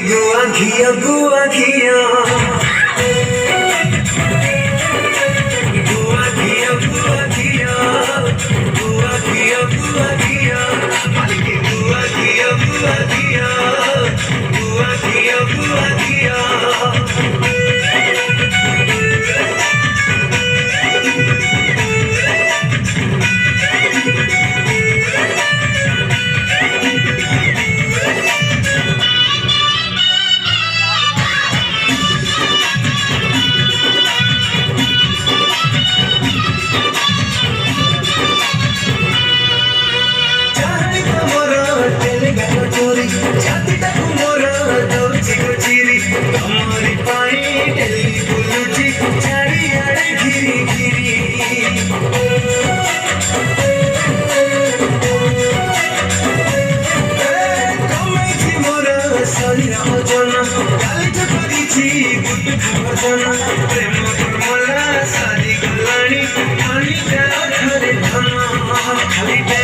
गुआ घिया गुआ घिया गुआ घिया गुआ घिया गुआ घिया गुआ घिया मालिके गुआ घिया गुआ घिया गुआ घिया गुआ घिया प्रेम